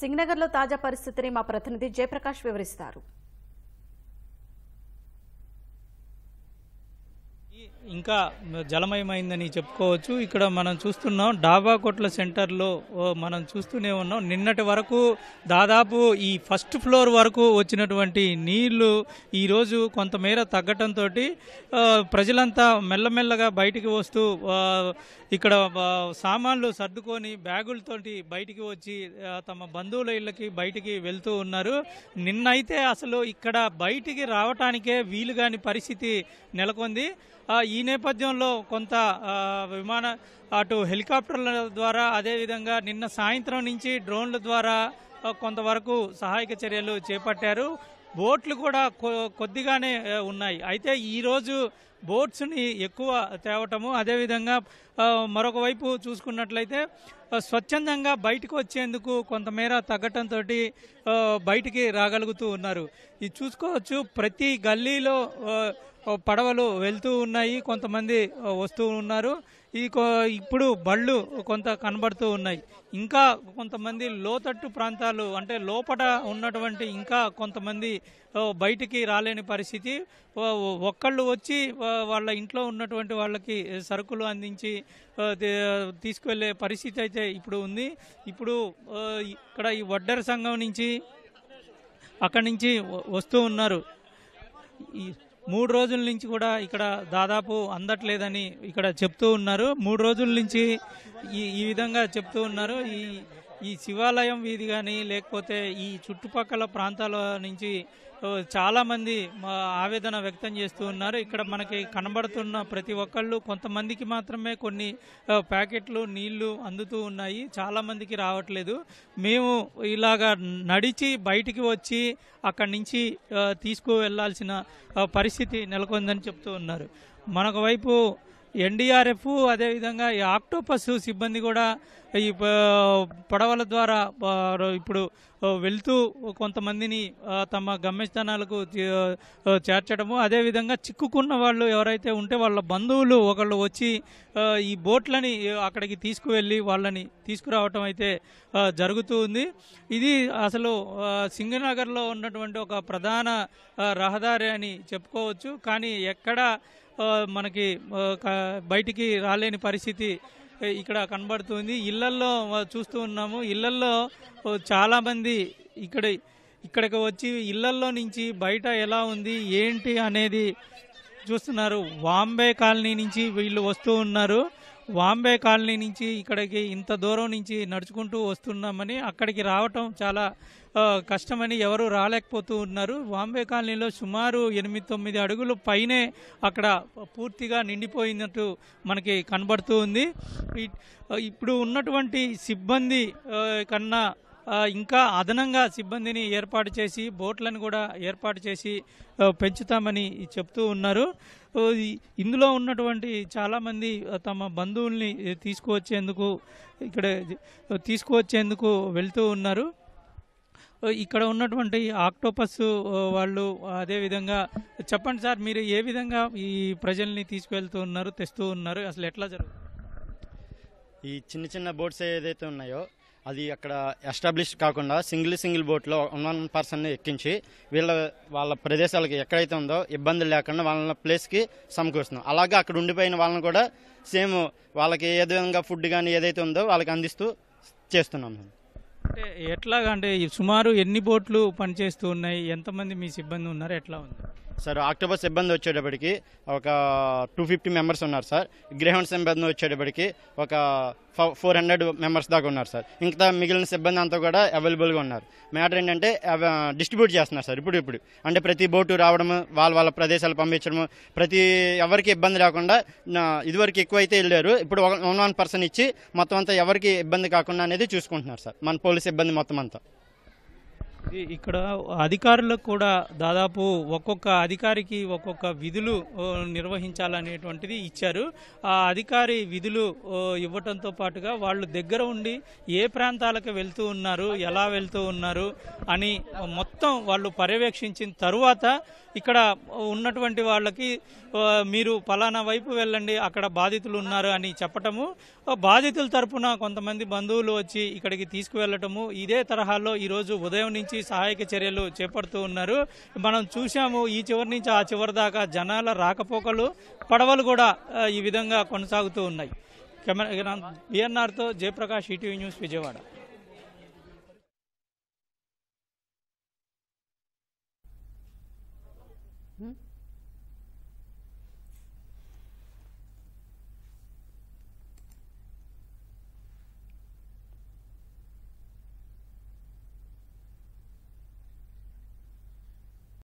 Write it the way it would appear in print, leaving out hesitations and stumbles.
సింగనగర్లో తాజా పరిస్థితిని మా ప్రతినిధి జయప్రకాష్ వివరిస్తారు. ఇంకా జలమయమైందని చెప్పుకోవచ్చు. ఇక్కడ మనం చూస్తున్నాం డాబాకోట్ల సెంటర్లో మనం చూస్తూనే ఉన్నాం. నిన్నటి వరకు దాదాపు ఈ ఫస్ట్ ఫ్లోర్ వరకు వచ్చినటువంటి నీళ్లు ఈరోజు కొంతమేర తగ్గటంతో ప్రజలంతా మెల్లమెల్లగా బయటికి వస్తూ ఇక్కడ సామాన్లు సర్దుకొని బ్యాగులతోటి బయటికి వచ్చి తమ బంధువుల ఇళ్ళకి బయటికి వెళ్తూ ఉన్నారు. నిన్నైతే అసలు ఇక్కడ బయటికి రావటానికే వీలుగాని పరిస్థితి నెలకొంది. ఈ నేపథ్యంలో కొంత అటు హెలికాప్టర్ల ద్వారా, అదేవిధంగా నిన్న సాయంత్రం నుంచి డ్రోన్ల ద్వారా కొంతవరకు సహాయక చర్యలు చేపట్టారు. బోట్లు కూడా కొద్దిగానే ఉన్నాయి. అయితే ఈరోజు బోట్స్ని ఎక్కువ తేవటము, అదేవిధంగా మరొక వైపు చూసుకున్నట్లయితే స్వచ్ఛందంగా బయటకు వచ్చేందుకు కొంతమేర తగ్గటంతో బయటికి రాగలుగుతూ ఉన్నారు. ఇది చూసుకోవచ్చు, ప్రతి గల్లీలో పడవలు వెళ్తూ ఉన్నాయి, కొంతమంది వస్తూ ఉన్నారు. ఇప్పుడు బళ్ళు కొంత కనబడుతూ ఉన్నాయి. ఇంకా కొంతమంది లోతట్టు ప్రాంతాలు అంటే లోపల ఉన్నటువంటి ఇంకా కొంతమంది బయటికి రాలేని పరిస్థితి. ఒక్కళ్ళు వచ్చి వాళ్ళ ఇంట్లో ఉన్నటువంటి వాళ్ళకి సరుకులు అందించి తీసుకువెళ్ళే పరిస్థితి అయితే ఇప్పుడు ఉంది. ఇప్పుడు ఇక్కడ ఈ వడ్డెర సంఘం నుంచి అక్కడి నుంచి వస్తూ ఉన్నారు. ఈ 3 రోజుల నుంచి కూడా ఇక్కడ దాదాపు అందట్లేదని ఇక్కడ చెప్తూ ఉన్నారు. 3 రోజుల నుంచి ఈ విధంగా చెప్తూ ఉన్నారు. ఈ శివాలయం వీధి కానీ లేకపోతే ఈ చుట్టుపక్కల ప్రాంతాల నుంచి చాలామంది ఆవేదన వ్యక్తం చేస్తూ ఉన్నారు. ఇక్కడ మనకి కనబడుతున్న ప్రతి ఒక్కళ్ళు కొంతమందికి మాత్రమే కొన్ని ప్యాకెట్లు నీళ్లు అందుతూ ఉన్నాయి, చాలామందికి రావట్లేదు. మేము ఇలాగా నడిచి బయటికి వచ్చి అక్కడి నుంచి తీసుకువెళ్లాల్సిన పరిస్థితి నెలకొందని చెప్తూ ఉన్నారు. మనొక వైపు ఎన్డీఆర్ఎఫ్, అదేవిధంగా ఈ ఆక్టోపస్ సిబ్బంది కూడా ఈ పడవల ద్వారా ఇప్పుడు వెళ్తూ కొంతమందిని తమ గమ్యస్థానాలకు చేర్చడము, అదేవిధంగా చిక్కుకున్న వాళ్ళు ఎవరైతే ఉంటే వాళ్ళ బంధువులు ఒకళ్ళు వచ్చి ఈ బోట్లని అక్కడికి తీసుకువెళ్ళి వాళ్ళని తీసుకురావటం అయితే జరుగుతూ ఉంది. ఇది అసలు సింగనగర్లో ఉన్నటువంటి ఒక ప్రధాన రహదారి అని చెప్పుకోవచ్చు. కానీ ఎక్కడ మనకి బయటికి రాలేని పరిస్థితి ఇక్కడ కనబడుతుంది. ఇళ్లల్లో చూస్తూ ఉన్నాము. ఇళ్లల్లో చాలామంది ఇక్కడికి వచ్చి ఇళ్లల్లో నుంచి బయట ఎలా ఉంది ఏంటి అనేది చూస్తున్నారు. వాంబే కాలనీ నుంచి వీళ్ళు వస్తూ ఉన్నారు. వాంబే కాలనీ నుంచి ఇక్కడికి ఇంత దూరం నుంచి నడుచుకుంటూ వస్తున్నామని, అక్కడికి రావటం చాలా కష్టమని ఎవరు రాలేకపోతూ ఉన్నారు. వాంబే కాలనీలో సుమారు 8-9 అడుగులు పైనే అక్కడ పూర్తిగా నిండిపోయినట్టు మనకి కనబడుతూ ఉంది. ఇప్పుడు ఉన్నటువంటి సిబ్బంది కన్నా ఇంకా అదనంగా సిబ్బందిని ఏర్పాటు చేసి బోట్లను కూడా ఏర్పాటు చేసి పెంచుతామని చెప్తూ ఉన్నారు. ఇందులో ఉన్నటువంటి చాలామంది తమ బంధువుల్ని తీసుకువచ్చేందుకు వెళ్తూ ఉన్నారు. ఇక్కడ ఉన్నటువంటి ఆక్టోపస్ వాళ్ళు అదేవిధంగా చెప్పండి సార్, మీరు ఏ విధంగా ఈ ప్రజల్ని తీసుకువెళ్తూ ఉన్నారు, తెస్తూ ఉన్నారు, అసలు ఎట్లా జరుగుతుంది? ఈ చిన్న చిన్న బోట్స్ ఏదైతే ఉన్నాయో అది అక్కడ ఎస్టాబ్లిష్ కాకుండా సింగిల్ బోట్లో 1 పర్సన్ ఎక్కించి వాళ్ళ ప్రదేశాలకి ఎక్కడైతే ఉందో ఇబ్బంది లేకుండా వాళ్ళ ప్లేస్కి సమకూరుస్తున్నాం. అలాగే అక్కడ ఉండిపోయిన వాళ్ళని కూడా సేమ్ వాళ్ళకి ఏ విధంగా ఫుడ్ కానీ ఏదైతే ఉందో వాళ్ళకి అందిస్తూ చేస్తున్నాం. అంటే ఎట్లాగా, అంటే సుమారు ఎన్ని బోట్లు పనిచేస్తూ ఉన్నాయి, ఎంతమంది మీ సిబ్బంది ఉన్నారు, ఎట్లా ఉంది సార్? ఆక్టోబస్ సిబ్బంది వచ్చేటప్పటికి ఒక 250 మెంబర్స్ ఉన్నారు సార్. గ్రేహౌండ్ సిబ్బంది వచ్చేటప్పటికి ఒక 400 మెంబర్స్ దాకా ఉన్నారు సార్. ఇంకా మిగిలిన సిబ్బంది అంతా కూడా అవైలబుల్గా ఉన్నారు. మ్యాటర్ ఏంటంటే డిస్ట్రిబ్యూట్ చేస్తున్నారు సార్ ఇప్పుడు అంటే ప్రతి బోటు రావడము, వాళ్ళ ప్రదేశాలు పంపించడము, ఎవరికి ఇబ్బంది రాకుండా. ఇదివరకు ఎక్కువైతే వెళ్ళారు, ఇప్పుడు 1 పర్సన్ ఇచ్చి మొత్తం అంతా ఎవరికి ఇబ్బంది కాకుండా అనేది చూసుకుంటున్నారు సార్ మన పోలీస్ సిబ్బంది మొత్తం అంతా. ఇక్కడ అధికారులకు కూడా దాదాపు ఒక్కొక్క అధికారికి ఒక్కొక్క విధులు నిర్వహించాలనేటువంటిది ఇచ్చారు. ఆ అధికారి విధులు ఇవ్వటంతో పాటుగా వాళ్ళు దగ్గర ఉండి ఏ ప్రాంతాలకు వెళ్తూ ఉన్నారు, ఎలా వెళ్తూ ఉన్నారు అని మొత్తం వాళ్ళు పర్యవేక్షించిన తరువాత ఇక్కడ ఉన్నటువంటి వాళ్ళకి మీరు పలానా వైపు వెళ్ళండి, అక్కడ బాధితులు ఉన్నారు అని చెప్పటము, బాధితుల తరపున కొంతమంది బంధువులు వచ్చి ఇక్కడికి తీసుకువెళ్ళటము, ఇదే తరహాలో ఈరోజు ఉదయం నుంచి సహాయక చర్యలు చేపడుతూ ఉన్నారు. మనం చూసాము ఈ చివరి నుంచి ఆ చివరి దాకా జనాల రాకపోకలు, పడవలు కూడా ఈ విధంగా కొనసాగుతూ ఉన్నాయి. కెమెరా బిఎన్ఆర్తో జయప్రకాష్, ఈటీవీ న్యూస్, విజయవాడ.